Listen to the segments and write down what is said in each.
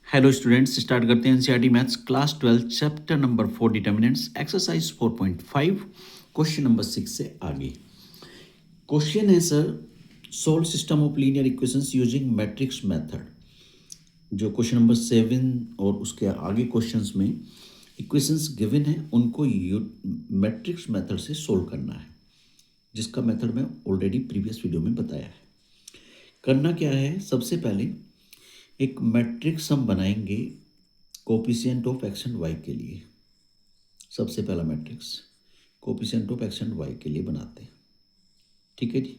Hello students, start करते हैं NCERT maths class 12 chapter number 4 determinants exercise 4.5 question number 6 से आगे। क्वेश्चन है sir, solve system of linear equations using matrix method. जो question number 7 और उसके आगे क्वेश्चंस में इक्वेशंस गिवन है उनको मैट्रिक्स मेथड से सोल्व करना है, जिसका मेथड मैं ऑलरेडी प्रीवियस वीडियो में बताया है। करना क्या है, सबसे पहले एक मैट्रिक्स हम बनाएंगे coefficient of x and y के लिए। सबसे पहला matrix coefficient of x and y के लिए बनाते हैं। ठीक है जी।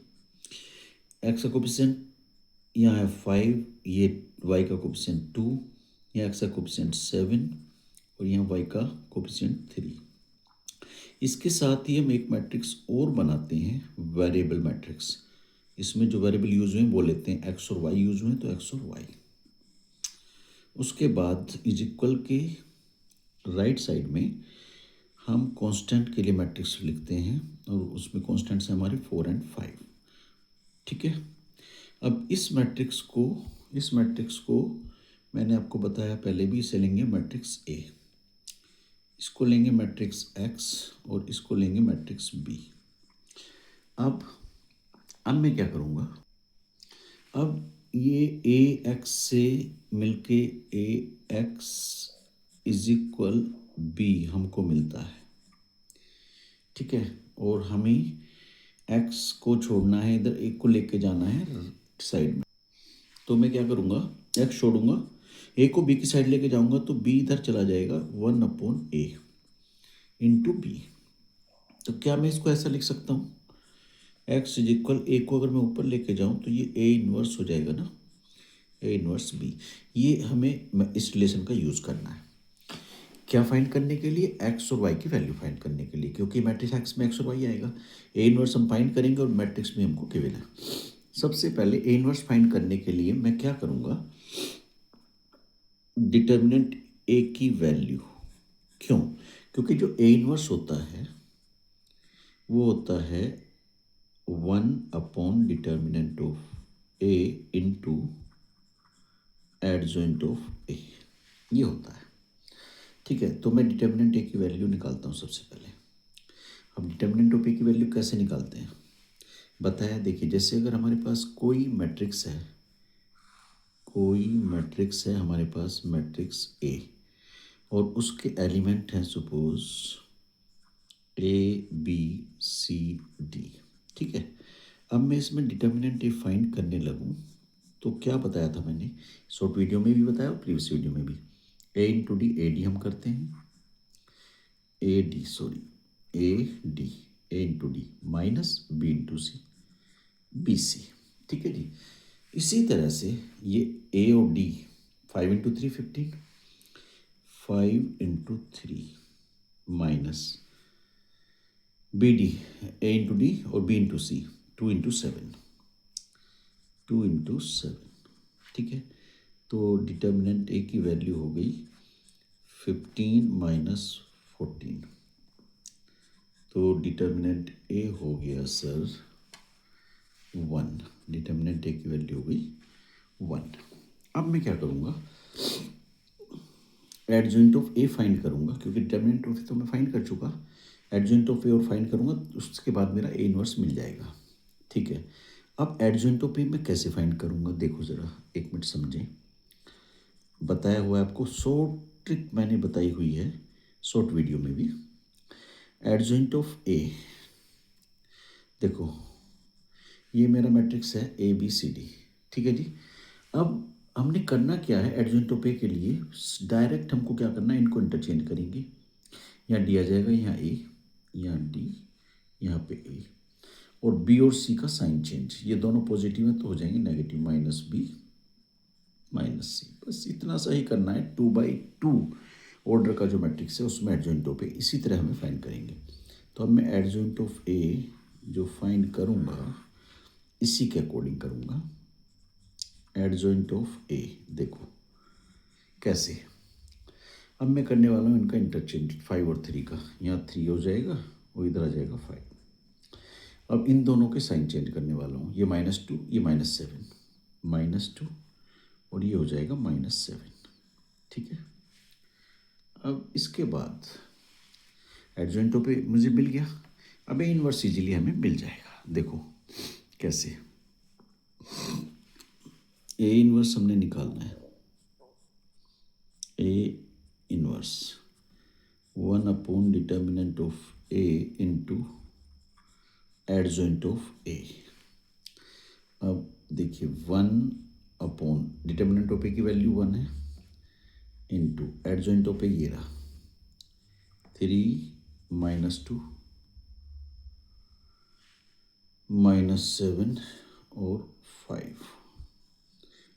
एक्स का कोफिशिएंट यहाँ है 5, ये वाई का कोफिशिएंट 2, यहाँ एक्स का कोफिशिएंट 7 और यहाँ वाई का कोफिशिएंट 3। इसके साथ ही हम एक मैट्रिक्स और बनाते हैं, वेरिएबल मैट्रिक्स। इसमें जो वेरिएबल यूज हुए वो लेते हैं, एक्स और वाई यूज हुए तो एक्स और वाई। उसके बाद इज इक्वल के राइट साइड में हम कांस्टेंट के लिए मैट्रिक्स लिखते हैं और उसमें कांस्टेंट्स हैं हमारे 4 और 5। ठीक है। अब इस मैट्रिक्स को मैंने आपको बताया पहले भी, इसे लेंगे मैट्रिक्स ए, इसको लेंगे मैट्रिक्स एक्स और इसको लेंगे मैट्रिक्स बी। अब मैं क्या करूँगा, अब ये ए एक्स से मिलके ए एक्स इज इक्वल बी हमको मिलता है। ठीक है। और हमें एक्स को छोड़ना है, इधर एक को लेके जाना है साइड में। तो मैं क्या करूँगा, एक्स छोड़ूंगा, ए को बी की साइड लेके जाऊंगा तो बी इधर चला जाएगा 1/a इंटू बी। तो क्या मैं इसको ऐसा लिख सकता हूँ, एक्स इज इक्वल ए को अगर मैं ऊपर लेके जाऊँ तो ये ए इनवर्स हो जाएगा ना, ए इनवर्स बी। ये हमें इस रिलेशन का यूज़ करना है। क्या फाइंड करने के लिए, एक्स और वाई की वैल्यू फाइंड करने के लिए, क्योंकि मैट्रिक्स एक्स में एक्स और वाई आएगा। ए इनवर्स हम फाइंड करेंगे और मैट्रिक्स में हमको गिवन है। सबसे पहले ए इनवर्स फाइंड करने के लिए मैं क्या करूँगा, डिटर्मिनेंट ए की वैल्यू। क्यों? क्योंकि जो ए इनवर्स होता है वो होता है 1 determinant of A into adjoint of A, ये होता है। ठीक है। तो मैं डिटर्मिनेंट ए की वैल्यू निकालता हूँ सबसे पहले। अब डिटर्मिनेंट ऑफ ए की वैल्यू कैसे निकालते हैं बताया, देखिए जैसे अगर हमारे पास कोई मैट्रिक्स है हमारे पास मैट्रिक्स ए और उसके एलिमेंट हैं suppose a b c d. ठीक है। अब मैं इसमें डिटर्मिनेंट ए फाइंड करने लगूँ तो क्या बताया था मैंने, शॉर्ट वीडियो में भी बताया और प्रीवियस वीडियो में भी, A into D, A D हम करते हैं, A into D minus B into C, B C. ठीक है जी। इसी तरह से ये ए और D 5 into 3 15, 5 into 3 minus B D, A into D और B into C 2 into 7, 2 into 7। ठीक है। तो डिटर्मिनेंट ए की वैल्यू हो गई 15 माइनस 14। तो डिटर्मिनेंट ए हो गया सर 1। डिटर्मिनेंट ए की वैल्यू हो गई 1। अब मैं क्या करूँगा, एडजॉइंट ऑफ ए फाइंड करूँगा, क्योंकि डिटर्मिनेंट ऑफ ए तो मैं फाइंड कर चुका। एडजॉइंट ऑफ ए और फाइंड करूँगा, उसके बाद मेरा ए इनवर्स मिल जाएगा। ठीक है। अब एडजॉइंट ऑफ ए मैं कैसे फाइंड करूँगा, देखो ज़रा एक मिनट समझें। बताया हुआ है आपको, शॉर्ट ट्रिक मैंने बताई हुई है शॉर्ट वीडियो में भी। एडजॉइंट ऑफ ए, देखो ये मेरा मैट्रिक्स है ए बी सी डी। ठीक है जी। अब हमने करना क्या है, एडजॉइंट ऑफ ए के लिए डायरेक्ट हमको क्या करना है, इनको इंटरचेंज करेंगे। यहाँ डी आ जाएगा, यहाँ ए, यहाँ डी, यहाँ पे ए, और बी और सी का साइन चेंज, ये दोनों पॉजिटिव है तो हो जाएंगे नेगेटिव, माइनस बी माइनस सी। बस इतना सा ही करना है। 2/2 ऑर्डर का जो मैट्रिक्स है उसमें एडजॉइंट ऑफ ए इसी तरह हमें फाइंड करेंगे। तो अब मैं एडजॉइंट ऑफ ए जो फाइंड करूँगा इसी के अकॉर्डिंग करूँगा। एडजॉइंट ऑफ ए देखो कैसे, अब मैं करने वाला हूँ इनका इंटरचेंज 5 और 3 का। यहाँ 3 हो जाएगा और इधर आ जाएगा 5। अब इन दोनों के साइन चेंज करने वाला हूँ, ये -2, ये -7, -2 और ये हो जाएगा -7। अब इसके बाद एडजॉइंटों पे मुझे मिल गया, अब ए इन्वर्स इजीली हमें मिल जाएगा। देखो कैसे, ए इन्वर्स हमने निकालना है, A inverse 1 determinant of A into adjoint of A. अब देखिए 1 डिटर्मिनेंट ऑफ ए की वैल्यू 1 है इंटू एडजॉइंट ऑफ ए ये रहा 3 -2 -7 और 5।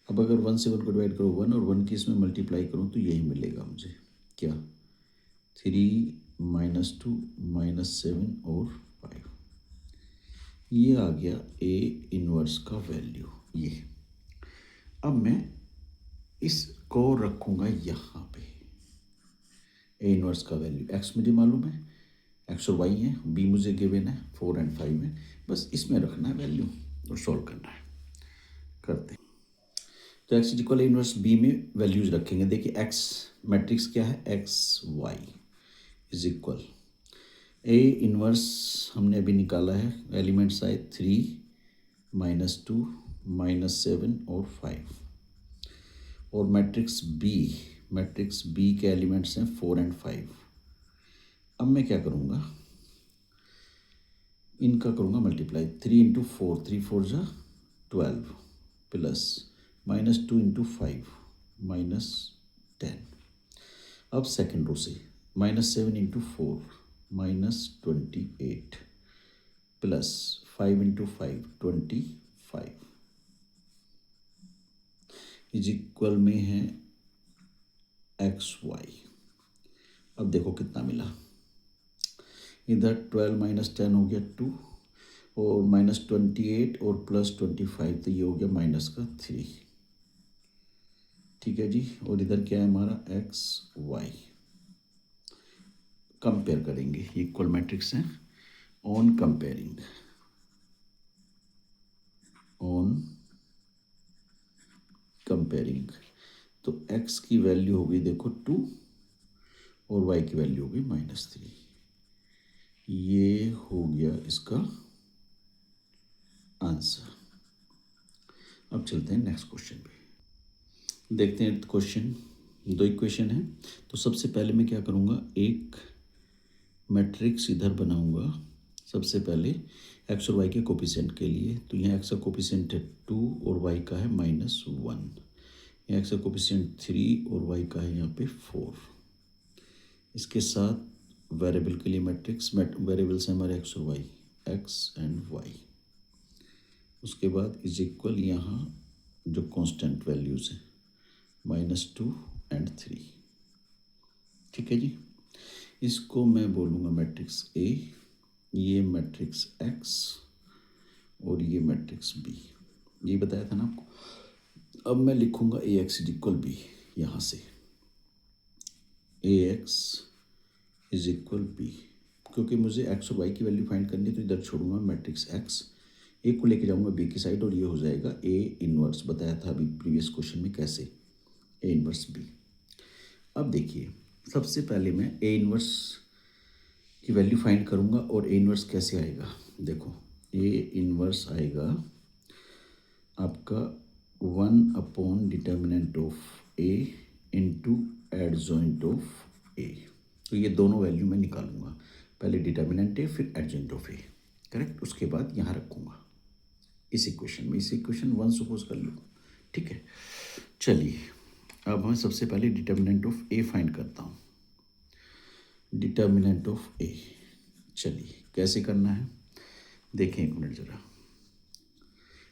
अब अगर 1 से 1 को डिवाइड करो 1 और 1 की इसमें मल्टीप्लाई करूँ तो यही मिलेगा मुझे, क्या 3 -2 -7 और 5। ये आ गया ए इन्वर्स का वैल्यू ये। अब मैं इसको रखूँगा यहाँ पे, ए इन्वर्स का वैल्यू एक्स मुझे मालूम है, एक्स और वाई है, बी मुझे गिवन है 4 और 5 है, बस इसमें रखना है वैल्यू और सॉल्व करना है। करते हैं तो एक्स इक्वल इन्वर्स बी में वैल्यूज रखेंगे। देखिए एक्स मैट्रिक्स क्या है, x y is equal a inverse हमने अभी निकाला है, एलिमेंट्स आए 3 -2 -7 और 5 और मैट्रिक्स बी के एलिमेंट्स हैं 4 और 5। अब मैं क्या करूँगा, इनका करूँगा मल्टीप्लाई, 3 × 4 3 4 जा 12 प्लस -2 × 5 -10। अब सेकेंड रो से -7 × 4 -28 प्लस 5 × 5 25 इज इक्वल में है एक्स वाई। अब देखो कितना मिला, इधर 12 - 10 हो गया 2 और -28 और +25 तो ये हो गया -3। ठीक है जी, और इधर क्या है हमारा एक्स वाई। कंपेयर करेंगे, इक्वल मैट्रिक्स है, ऑन कंपेयरिंग तो x की वैल्यू हो गई देखो 2 और y की वैल्यू हो गई -3। ये हो गया इसका आंसर। अब चलते हैं नेक्स्ट क्वेश्चन पे, देखते हैं क्वेश्चन। 2 इक्वेशन है, तो सबसे पहले मैं क्या करूँगा, एक मैट्रिक्स इधर बनाऊँगा। सबसे पहले एक्स और वाई के कोफिशिएंट के लिए, तो यहाँ एक्स का कोफिशिएंट है 2 और वाई का है -1, यहाँ एक्स का कोफिशिएंट 3 और वाई का है यहाँ पे 4। इसके साथ वेरिएबल के लिए मैट्रिक्स, वेरिएबल्स हैं हमारे एक्स और वाई, एक्स एंड वाई। उसके बाद इज इक्वल यहाँ जो कांस्टेंट वैल्यूज हैं -2 और 3। ठीक है जी, इसको मैं बोलूँगा मैट्रिक्स ए, ये मैट्रिक्स एक्स और ये मैट्रिक्स बी, ये बताया था ना आपको। अब मैं लिखूँगा ए एक्स इज इक्वल बी, यहाँ से ए एक्स इज इक्वल बी, क्योंकि मुझे एक्स और वाई की वैल्यू फाइंड करनी है तो इधर छोड़ूंगा मैट्रिक्स एक्स, ए को लेके जाऊँगा बी की साइड और ये हो जाएगा ए इन्वर्स, बताया था अभी प्रीवियस क्वेश्चन में कैसे, ए इन्वर्स बी। अब देखिए सबसे पहले मैं ए इन्वर्स की वैल्यू फाइंड करूँगा और ए इन्वर्स कैसे आएगा। देखो ए इन्वर्स आएगा आपका 1 determinant of A into adjoint of A. तो ये दोनों वैल्यू मैं निकालूंगा, पहले डिटर्मिनेंट ए फिर एडजॉइंट ऑफ ए, करेक्ट। उसके बाद यहाँ रखूँगा इस इक्वेशन में, इस इक्वेशन 1 सपोज कर लो, ठीक है। चलिए अब मैं सबसे पहले डिटर्मिनेंट ऑफ ए फाइंड करता हूँ, डिटर्मिनेंट ऑफ ए। चलिए कैसे करना है देखें, एक मिनट ज़रा।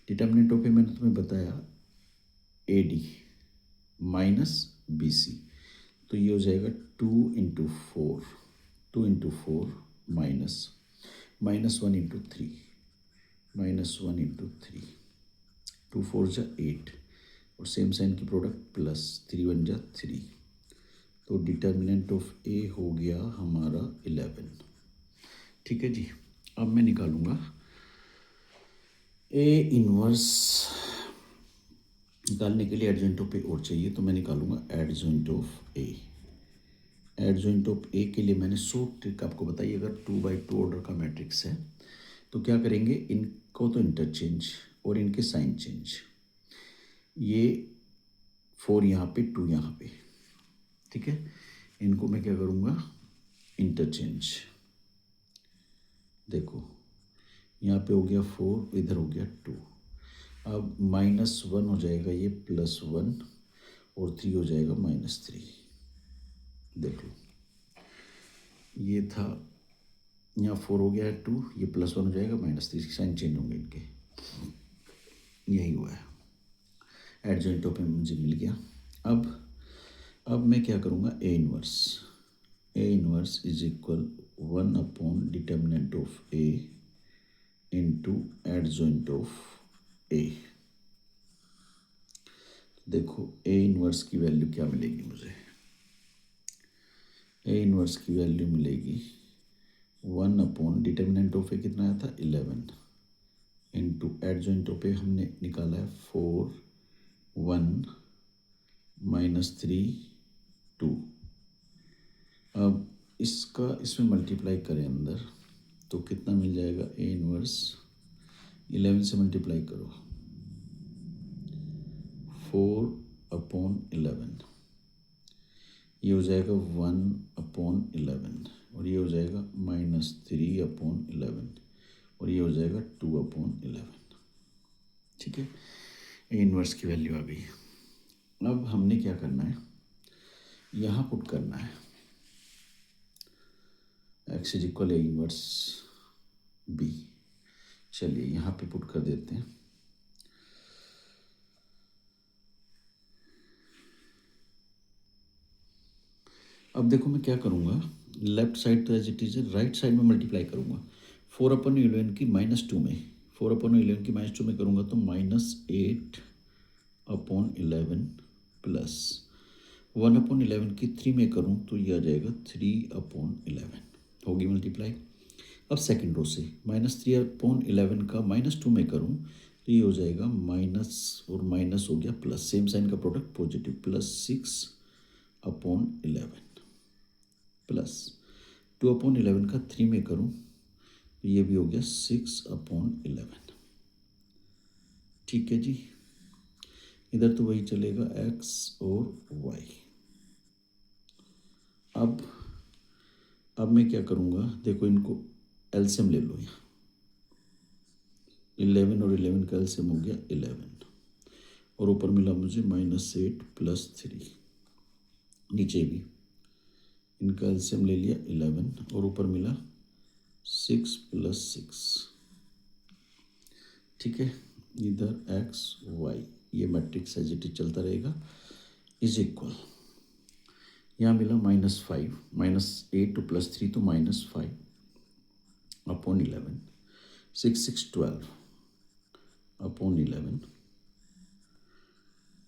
डिटर्मिनेंट ऑफ ए मैंने तुम्हें बताया a d minus b c, तो ये हो जाएगा 2 × 4 2 × 4 माइनस -1 × 3 -1 × 3 2 4 जा 8 और सेम साइन की प्रोडक्ट प्लस 3 1 जा 3, तो डिटर्मिनेंट ऑफ ए हो गया हमारा 11। ठीक है जी, अब मैं निकालूंगा ए इन्वर्स। निकालने के लिए एडजॉइंट ऑफ ए और चाहिए, तो मैं निकालूंगा adjoint of A. Adjoint of A के लिए मैंने शॉर्ट ट्रिक आपको बताई। अगर 2 by 2 ऑर्डर का मैट्रिक्स है तो क्या करेंगे, इनको तो इंटरचेंज और इनके साइन चेंज। ये 4 यहाँ पे, 2 यहाँ पे, ठीक है। इनको मैं क्या करूँगा, इंटरचेंज। देखो यहाँ पे हो गया 4, इधर हो गया 2। अब -1 हो जाएगा ये, +1, और 3 हो जाएगा -3। देख लो, ये था, यहाँ 4 हो गया है 2, ये +1 हो जाएगा -3, साइन चेंज होंगे इनके। यही हुआ है, एडजॉइंट ऑफ मुझे मिल गया। अब मैं क्या करूँगा, A inverse is equal determinant of A into adjoint of A. देखो ए इनवर्स की वैल्यू क्या मिलेगी मुझे, ए इनवर्स की वैल्यू मिलेगी 1/डिटर्मिनेंट ऑफ ए कितना आया था, 11, इंटू एडजॉइंट ऑफ ए हमने निकाला है 4, 1, -3, 2। अब इसका इसमें मल्टीप्लाई करें अंदर तो कितना मिल जाएगा, ए इनवर्स 11 से मल्टीप्लाई करो, 4/11, ये हो जाएगा 1/11, और ये हो जाएगा -3/11, और ये हो जाएगा 2/11। ठीक है, ए इनवर्स की वैल्यू आ गई। अब हमने क्या करना है, यहाँ पुट करना है x is equal a inverse b. चलिए यहाँ पे पुट कर देते हैं। अब देखो मैं क्या करूँगा, लेफ्ट साइड तो एज इट इज है, राइट साइड में मल्टीप्लाई करूँगा 4/11 की -2 में, 4/11 की -2 में करूँगा तो -8/11 प्लस 1/11 की 3 में करूँ तो ये आ जाएगा 3/11, होगी मल्टीप्लाई। अब सेकंड रो से -3/11 का -2 में करूँ तो ये हो जाएगा माइनस और माइनस हो गया प्लस, सेम साइन का प्रोडक्ट पॉजिटिव, +6/11 प्लस 2/11 का 3 में करूँ तो ये भी हो गया 6/11। ठीक है जी, इधर तो वही चलेगा x और y। अब मैं क्या करूँगा, देखो इनको एलसीएम ले लो, यहाँ 11 और 11 का एलसीएम हो गया 11, और ऊपर मिला मुझे -8 + 3, नीचे भी इनका एलसीएम ले लिया 11, और ऊपर मिला 6 + 6। ठीक है, इधर x y ये मैट्रिक्स एज इट इज चलता रहेगा, इज इक्वल, यहाँ मिला -5, -8 + 3 तो -5/11, 6 6 12/11,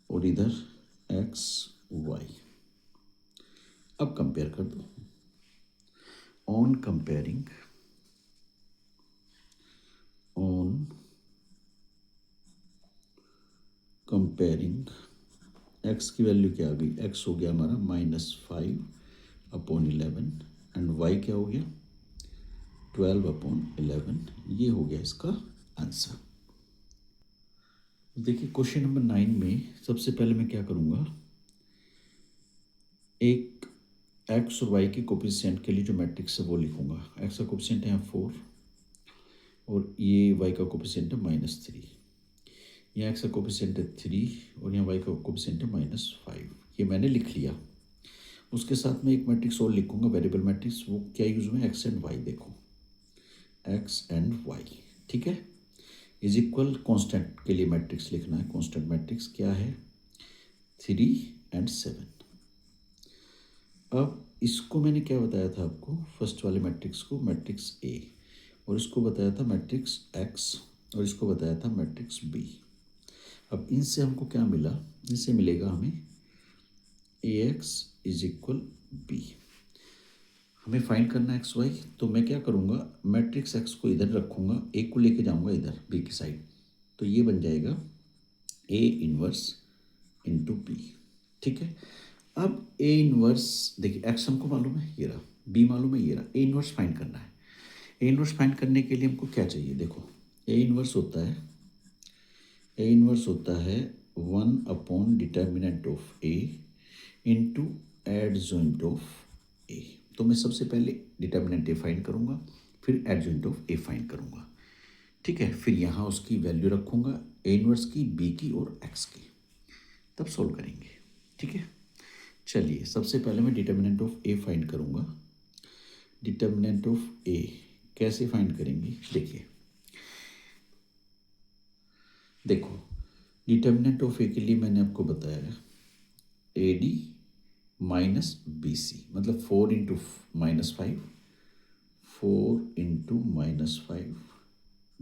और इधर x y। अब कंपेयर कर दो, ऑन कंपेयरिंग x की वैल्यू क्या आ गई, x हो गया हमारा -5/11 एंड y क्या हो गया 12/11। ये हो गया इसका आंसर। देखिए क्वेश्चन नंबर 9 में सबसे पहले मैं क्या करूँगा, एक x और y के कोफिशिएंट के लिए जो मैट्रिक्स है वो लिखूँगा। x का कोफिशिएंट है 4 और ये y का कोफिशिएंट है -3, यहाँ x का कोफिशिएंट है 3 और यहाँ y का कोफिशिएंट है -5। ये मैंने लिख लिया। उसके साथ में एक मैट्रिक्स और लिखूँगा, वेरिएबल मैट्रिक्स, वो क्या यूज़ में, x एंड y। देखो x एंड y, ठीक है, इज इक्वल कांस्टेंट के लिए मैट्रिक्स लिखना है। कांस्टेंट मैट्रिक्स क्या है, 3 और 7। अब इसको मैंने क्या बताया था आपको, फर्स्ट वाले मैट्रिक्स को मैट्रिक्स A, और इसको बताया था मैट्रिक्स X, और इसको बताया था मैट्रिक्स B। अब इनसे हमको क्या मिला, इनसे मिलेगा हमें AX इज इक्वल B। हमें फाइंड करना है एक्स वाई, तो मैं क्या करूँगा, मैट्रिक्स एक्स को इधर रखूँगा, ए को लेके जाऊँगा इधर बी की साइड, तो ये बन जाएगा ए इनवर्स इंटू बी। ठीक है, अब ए इनवर्स देखिए, एक्स हमको मालूम है ये रहा, बी मालूम है ये रहा, ए इनवर्स फाइंड करना है। ए इनवर्स फाइंड करने के लिए हमको क्या चाहिए, देखो ए इनवर्स होता है, ए इनवर्स होता है 1 determinant of A into adjoint of A. तो मैं सबसे पहले डिटर्मिनेंट ए फाइंड करूँगा, फिर एडजॉइंट ऑफ ए फाइंड करूँगा, ठीक है। फिर यहाँ उसकी वैल्यू रखूँगा, ए इनवर्स की, बी की और एक्स की, तब सोल्व करेंगे, ठीक है। चलिए सबसे पहले मैं डिटर्मिनेंट ऑफ ए फाइंड करूँगा। डिटर्मिनेंट ऑफ ए कैसे फाइंड करेंगे, देखिए देखो, डिटर्मिनेंट ऑफ ए के लिए मैंने आपको बताया a d minus b c, मतलब 4 × -5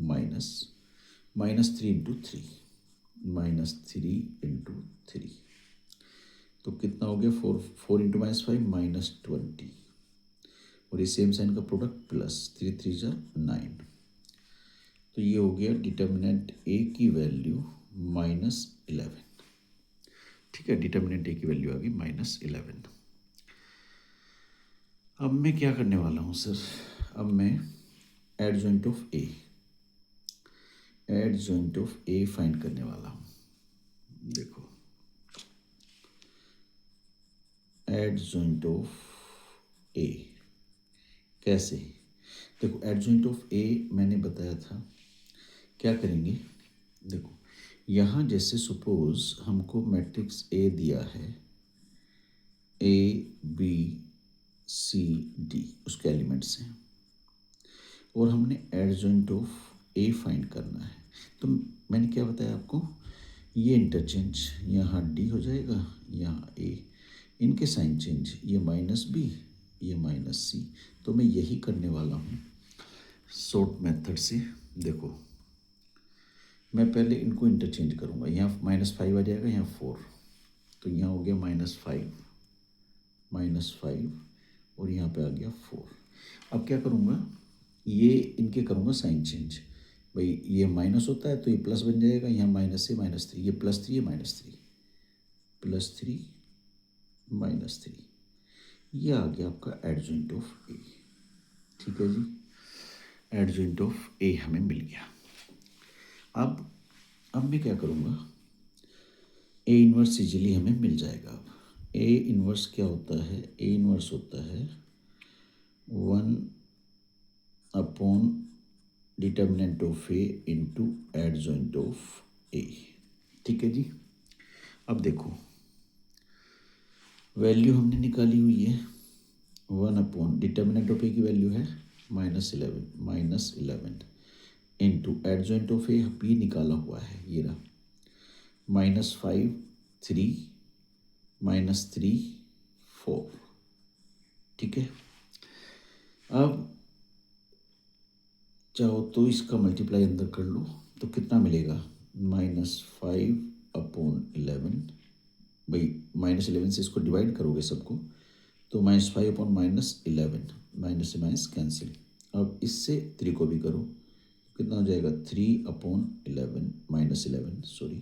माइनस -3 × 3 -3 × 3, तो कितना हो गया, 4 × -5 -20, और ये सेम साइन का प्रोडक्ट प्लस 3 3 × 9, तो ये हो गया डिटर्मिनेंट ए की वैल्यू -11, ठीक है। डिटर्मिनेंट ए की वैल्यू आ गई -11। अब मैं क्या करने वाला हूँ सर, अब मैं एडजॉइंट ऑफ ए फाइंड करने वाला हूँ। देखो एडजॉइंट ऑफ ए कैसे, देखो एडजॉइंट ऑफ ए मैंने बताया था, क्या करेंगे, देखो यहाँ जैसे सपोज हमको मैट्रिक्स ए दिया है, ए बी सी डी उसके एलिमेंट्स हैं, और हमने एडजॉइंट ऑफ ए फाइंड करना है। तो मैंने क्या बताया आपको, ये इंटरचेंज, यहाँ डी हो जाएगा, यहाँ ए, इनके साइन चेंज, ये -b ये -c, तो मैं यही करने वाला हूँ शॉर्ट मेथड से। देखो मैं पहले इनको इंटरचेंज करूँगा, यहाँ -5 आ जाएगा, यहाँ 4, तो यहाँ हो गया -5 और यहाँ पे आ गया 4। अब क्या करूँगा, ये इनके करूँगा साइन चेंज, भाई ये माइनस होता है तो ये प्लस बन जाएगा, यहाँ माइनस से -3, ये +3 ये -3, +3 -3, ये आ गया आपका एडजॉइंट ऑफ ए, ठीक है जी। एडजॉइंट ऑफ ए हमें मिल गया। अब मैं क्या करूँगा, ए इनवर्स इजीली हमें मिल जाएगा। अब ए इनवर्स क्या होता है, ए इनवर्स होता है 1 determinant of A into adjoint of A, ठीक है जी। अब देखो वैल्यू हमने निकाली हुई है, 1 डिटर्मिनेंट ऑफ ए की वैल्यू है -11 into adjoint of a b निकाला हुआ है, ये रहा -5 3 -3 4, ठीक है। अब चाहो तो इसका मल्टीप्लाई अंदर कर लो, तो कितना मिलेगा, -5/11, भाई -11 से इसको डिवाइड करोगे सबको, तो -5/11, माइनस से माइनस कैंसिल। अब इससे 3 को भी करो, कितना हो जाएगा, 3/11 -11 सॉरी।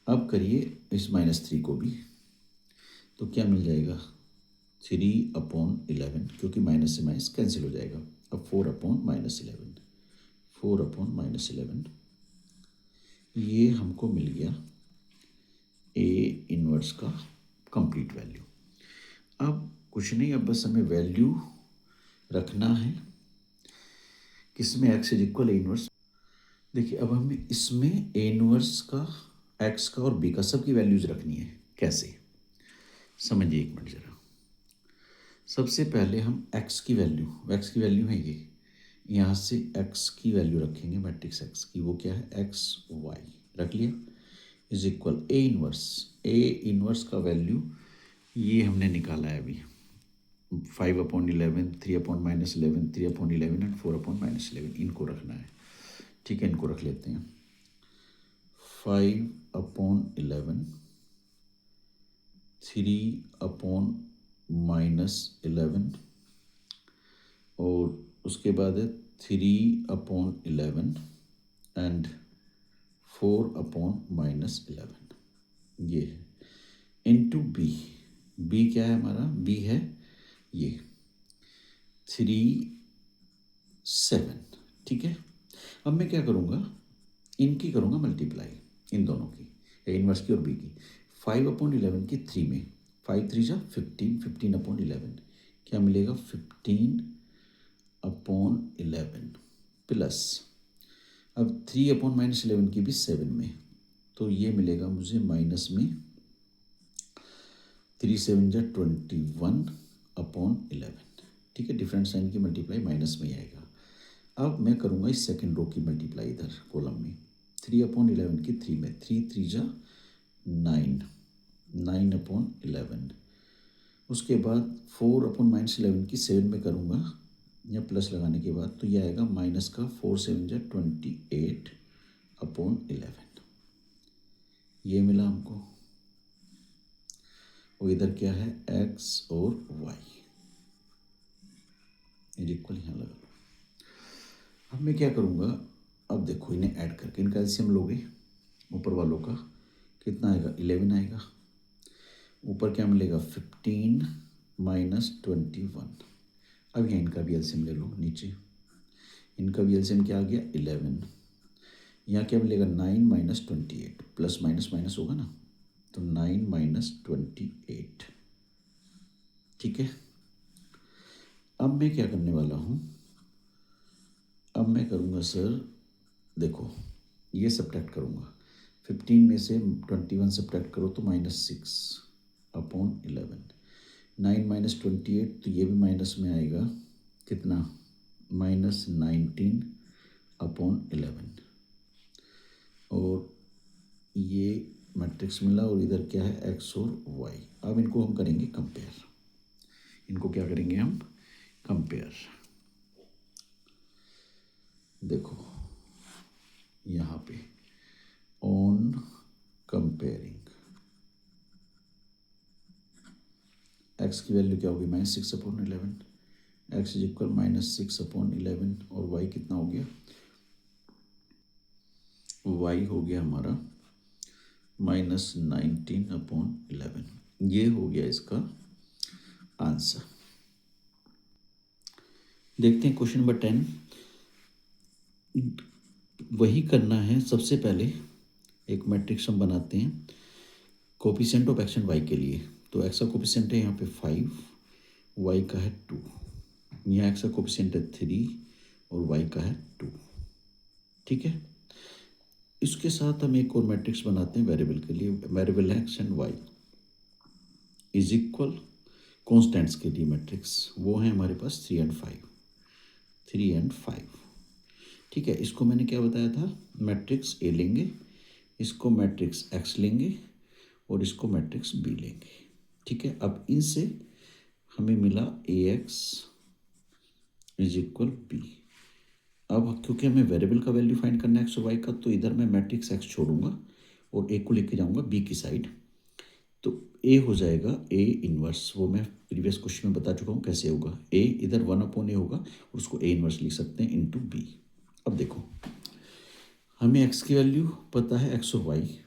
अब करिए इस -3 को भी, तो क्या मिल जाएगा, 3/11, क्योंकि माइनस से माइनस कैंसिल हो जाएगा। अब 4/11, 4/11, ये हमको मिल गया ए इनवर्स का कंप्लीट वैल्यू। अब कुछ नहीं, अब बस हमें वैल्यू रखना है किसमें, x is equal a inverse. देखिए अब हमें इसमें ए इनवर्स का, x का और b का सबकी वैल्यूज रखनी है। कैसे, समझिए एक मिनट जरा। सबसे पहले हम x की वैल्यू है ये, यहाँ से x की वैल्यू रखेंगे, मैट्रिक्स x की, वो क्या है, x y रख लिया, इज इक्वल ए इनवर्स का वैल्यू ये हमने निकाला है अभी, 5/11, 3/-11, 3/11 एंड 4/-11, इनको रखना है, ठीक है। इनको रख लेते हैं, 5/11, 3/-11, और उसके बाद है 3/11 एंड 4/-11, ये है इनटू बी, बी क्या है हमारा, बी है ये 3 7, ठीक है। अब मैं क्या करूँगा, इनकी करूँगा मल्टीप्लाई, इन दोनों की, ए इनवर्स की और बी की। 5/11 की 3 में, 5 3 जा 15, 15/11 क्या मिलेगा, 15/11 प्लस, अब 3/-11 की भी 7 में, तो ये मिलेगा मुझे माइनस में 3 7 जा 21/11, ठीक है। डिफरेंट साइन की मल्टीप्लाई माइनस में ही आएगा। अब मैं करूँगा इस सेकेंड रो की मल्टीप्लाई इधर कॉलम में, 3/11 की 3 में, 3 3 जा 9, 9/11। उसके बाद 4/-11 की 7 में करूँगा, या प्लस लगाने के बाद तो ये आएगा माइनस का 4 7 जा 28/11, ये मिला हमको। और इधर क्या है, एक्स और वाई इक्वल यहाँ लगा लो। अब मैं क्या करूँगा, अब देखो इन्हें ऐड करके इनका एलसीएम लोगे, ऊपर वालों का कितना आएगा, 11 आएगा। ऊपर क्या मिलेगा, 15 माइनस 21। अब यहाँ इनका भी एलसीएम ले लो, नीचे इनका भी एलसीएम क्या आ गया, 11। यहाँ क्या मिलेगा, 9 माइनस 28, प्लस माइनस माइनस होगा ना, तो 9 माइनस 28, ठीक है। अब मैं क्या करने वाला हूँ, अब मैं करूँगा सर, देखो ये सब्ट्रैक्ट करूँगा, 15 में से 21 सब्ट्रैक्ट करो तो -6/11, 9 माइनस 28, तो ये भी माइनस में आएगा, कितना, -19/11। और ये मैट्रिक्स मिला, और इधर क्या है, एक्स और वाई। अब इनको हम करेंगे कंपेयर, इनको क्या करेंगे हम, कंपेयर। देखो यहाँ पे ऑन कंपेयरिंग, एक्स की वैल्यू क्या होगी, -6/11, एक्स इज इक्वल -6/11, और वाई कितना हो गया, वाई हो गया हमारा -19/11। ये हो गया इसका आंसर। देखते हैं क्वेश्चन नंबर 10। वही करना है, सबसे पहले एक मैट्रिक्स हम बनाते हैं coefficient of x and y के लिए। तो एक्स का कोफिशिएंट है यहाँ पे 5, वाई का है 2, यहाँ एक्स का कोफिशिएंट है 3 और वाई का है 2, ठीक है। इसके साथ हम एक और मैट्रिक्स बनाते हैं वेरिएबल के लिए, variable x and y is equal constants के लिए मैट्रिक्स, वो है हमारे पास 3 और 5, 3 और 5, ठीक है। इसको मैंने क्या बताया था, मैट्रिक्स ए लेंगे, इसको मैट्रिक्स एक्स लेंगे, और इसको मैट्रिक्स बी लेंगे, ठीक है। अब इनसे हमें मिला ए एक्स इज इक्वल बी। अब क्योंकि हमें वेरिएबल का वैल्यू फाइंड करना है एक्स और वाई का, तो इधर मैं मैट्रिक्स एक्स छोड़ूंगा और ए को लेके जाऊंगा बी की साइड। तो ए हो जाएगा ए इनवर्स, वो मैं प्रीवियस क्वेश्चन में बता चुका हूँ कैसे होगा। ए इधर 1/a होगा, और उसको ए इनवर्स लिख सकते हैं इंटू बी। अब देखो हमें एक्स की वैल्यू पता है, एक्स और वाई,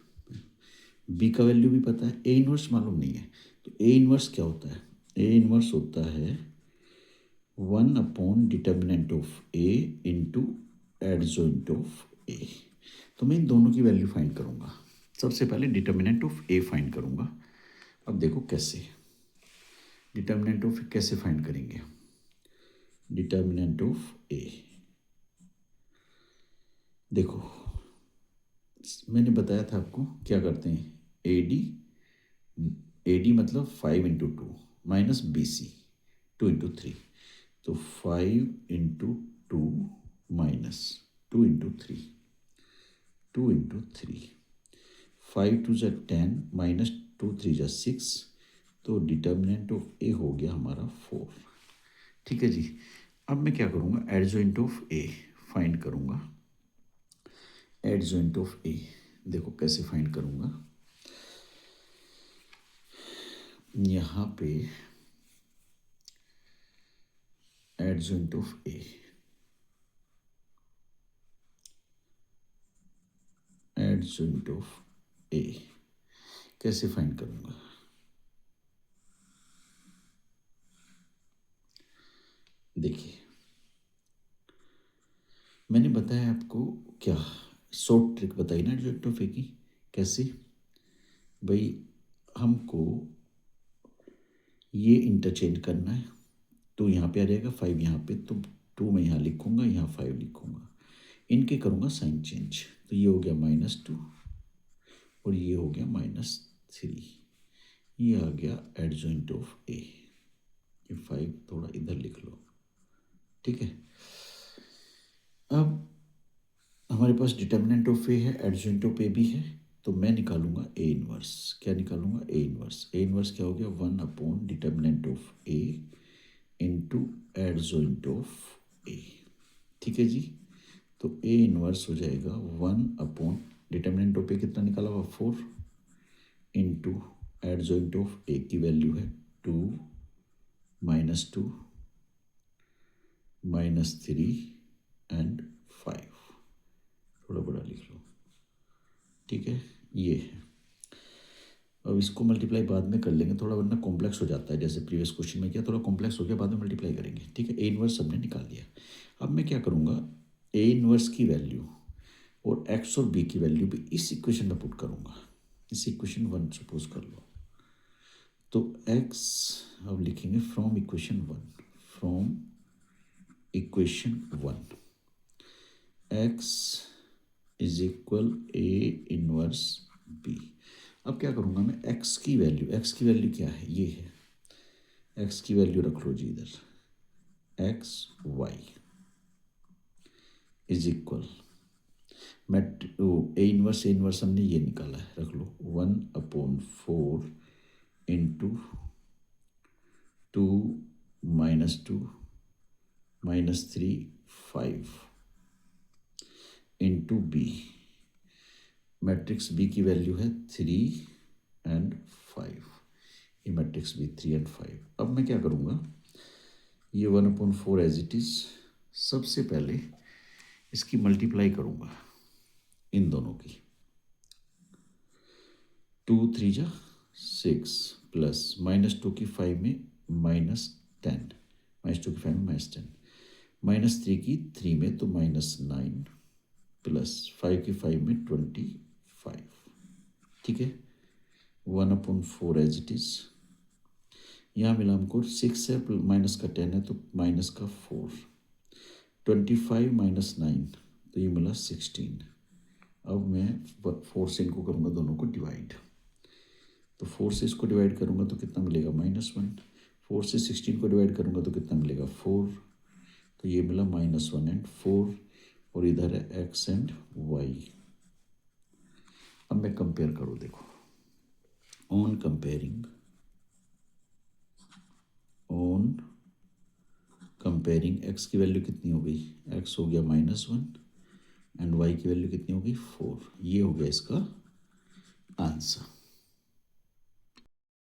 बी का वैल्यू भी पता है, ए इनवर्स मालूम नहीं है। तो ए इनवर्स क्या होता है, ए इनवर्स होता है determinant of A into adjoint of A. तो मैं इन दोनों की वैल्यू फाइंड करूँगा। सबसे पहले डिटर्मिनेंट ऑफ ए फाइंड करूँगा। अब देखो कैसे, डिटर्मिनेंट ऑफ कैसे फाइंड करेंगे, डिटर्मिनेंट ऑफ ए, देखो मैंने बताया था आपको क्या करते हैं, ए डी मतलब 5/2 माइनस बी सी 2/3, तो 5/2 माइनस 2/3, 2/3, 5 2 जा 10 माइनस 2 3 जा 6, तो डिटर्मिनेंट ऑफ ए हो गया हमारा 4, ठीक है जी। अब मैं क्या करूँगा, एडजॉइंट ऑफ ए फाइंड करूँगा। एडजॉइंट ऑफ ए देखो कैसे फाइंड करूँगा, यहाँ पे adjoint of A, adjoint of A कैसे फाइंड करूँगा, देखिए मैंने बताया आपको क्या शॉर्ट ट्रिक बताई ना एडजॉइंट ऑफ ए की। कैसे भाई, हमको ये इंटरचेंज करना है। तो यहाँ पे आ जाएगा 5 यहाँ पे, तो 2 मैं यहाँ लिखूँगा, यहाँ 5 लिखूँगा, इनके करूँगा साइन चेंज। तो ये हो गया -2 और ये हो गया -3। ये आ गया एडजॉइंट ऑफ ए। ये 5 थोड़ा इधर लिख लो, ठीक है। अब हमारे पास डिटर्मिनेंट ऑफ ए है, एडजॉइंट ऑफ ए भी है, तो मैं निकालूंगा ए इनवर्स। क्या निकालूंगा? A inverse. ए इनवर्स क्या हो गया? 1 determinant of A into adjoint of A. ठीक है जी। तो ए इनवर्स हो जाएगा 1 डिटर्मिनेंट ऑफ ए कितना निकाला हुआ? 4 इंटू एडजॉइंट ऑफ ए की वैल्यू है 2 -2 -3 एंड 5। थोड़ा बड़ा लिख लो, ठीक है। ये है। अब इसको मल्टीप्लाई बाद में कर लेंगे थोड़ा, वरना कॉम्प्लेक्स हो जाता है। जैसे प्रीवियस क्वेश्चन में किया, थोड़ा कॉम्प्लेक्स हो गया, बाद में मल्टीप्लाई करेंगे, ठीक है। ए इनवर्स हमने निकाल दिया। अब मैं क्या करूँगा, ए इनवर्स की वैल्यू और एक्स और बी की वैल्यू भी इस इक्वेशन में पुट करूँगा। इस इक्वेशन 1 सपोज कर लो। तो एक्स अब लिखेंगे from equation 1, from equation 1 x is equal a inverse b. अब क्या करूँगा मैं, एक्स की वैल्यू क्या है? ये है। एक्स की वैल्यू रख लो जी इधर, एक्स वाई इज इक्वल, मैं ए इनवर्स हमने ये निकाला है, रख लो 1/4 into 2 -2 -3 5 into b. Matrix b की वैल्यू है 3 एंड 5। ये मैट्रिक्स बी 3 एंड 5। अब मैं क्या करूँगा, ये 1/4 एज इट इज़, सबसे पहले इसकी मल्टीप्लाई करूँगा इन दोनों की। 2 3 जा 6 प्लस -2 की 5 में -10, -2 की 5 में -10, -3 की 3 में तो -9 प्लस 5 की 5 में 25। ठीक है। 1/4 एज इट इज़। यहाँ मिला हमको 6 है, माइनस का 10 है तो माइनस का 4, 25 -9 तो ये मिला 16। अब मैं 4 से इनको करूँगा दोनों को डिवाइड। तो 4 से इसको डिवाइड करूँगा तो कितना मिलेगा? -1। 4 से 16 को डिवाइड करूँगा तो कितना मिलेगा? 4। तो ये मिला -1 एंड 4, और इधर है एक्स एंड वाई। अब मैं कंपेयर करूँ, देखो ऑन कंपेयरिंग एक्स की वैल्यू कितनी हो गई? एक्स हो गया -1 एंड वाई की वैल्यू कितनी हो गई? 4। ये हो गया इसका आंसर।